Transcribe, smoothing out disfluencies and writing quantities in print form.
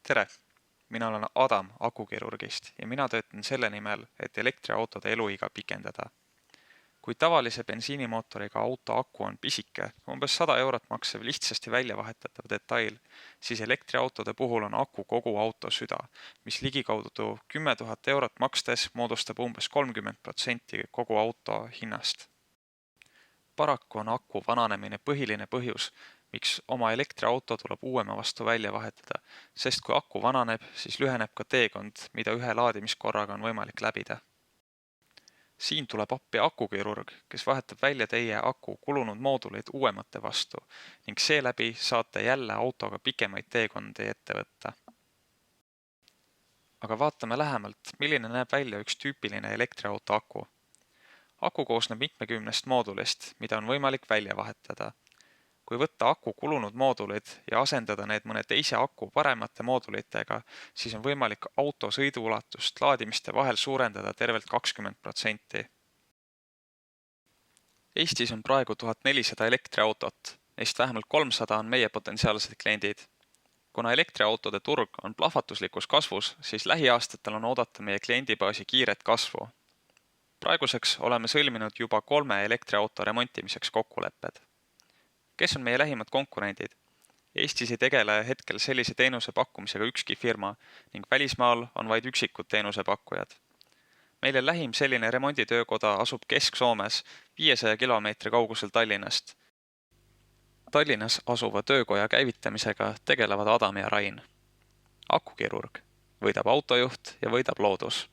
Tere! Mina olen Adam akukirurgist ja mina töötan selle nimel, et elektriautode eluiga pikendada. Kui tavalise bensiinimootoriga auto aku on pisike, umbes 100 eurot maksev lihtsasti välja vahetatav detail, siis elektriautode puhul on aku kogu auto süda, mis ligikaudu 10 000 eurot makstes moodustab umbes 30% kogu auto hinnast. Paraku on aku vananemine põhiline põhjus, miks oma elektriauto tuleb uuema vastu välja vahetada, sest kui aku vananeb, siis lüheneb ka teekond, mida ühe laadimiskorraga on võimalik läbida. Siin tuleb appi akukirurg, kes vahetab välja teie aku kulunud mooduleid uuemate vastu ning seeläbi saate jälle autoga pikemaid teekondi ette võtta. Aga vaatame lähemalt, milline näeb välja üks tüüpiline elektriauto aku. Aku koosneb mitmekümnest moodulist, mida on võimalik välja vahetada. Kui võtta aku kulunud moodulid ja asendada need mõne teise aku paremate moodulitega, siis on võimalik auto sõiduulatust laadimiste vahel suurendada tervelt 20%. Eestis on praegu 1400 elektriautot, neist vähemalt 300 on meie potentsiaalsed kliendid. Kuna elektriautode turg on plahvatuslikus kasvus, siis lähiaastatel on oodata meie kliendibaasi kiiret kasvu. Praeguseks oleme sõlminud juba 3 elektriauto remontimiseks kokkulepped. Kes on meie lähimad konkurendid? Eestis ei tegele hetkel sellise teenuse pakkumisega ükski firma ning välismaal on vaid üksikud teenusepakkujad. Meile lähim selline remonditöökoda asub Kesk-Soomes 500 kilomeetri kaugusel Tallinnast. Tallinnas asuva töökoja käivitamisega tegelevad Adam ja Rain. Akukirurg, võidab autojuht ja võidab loodus.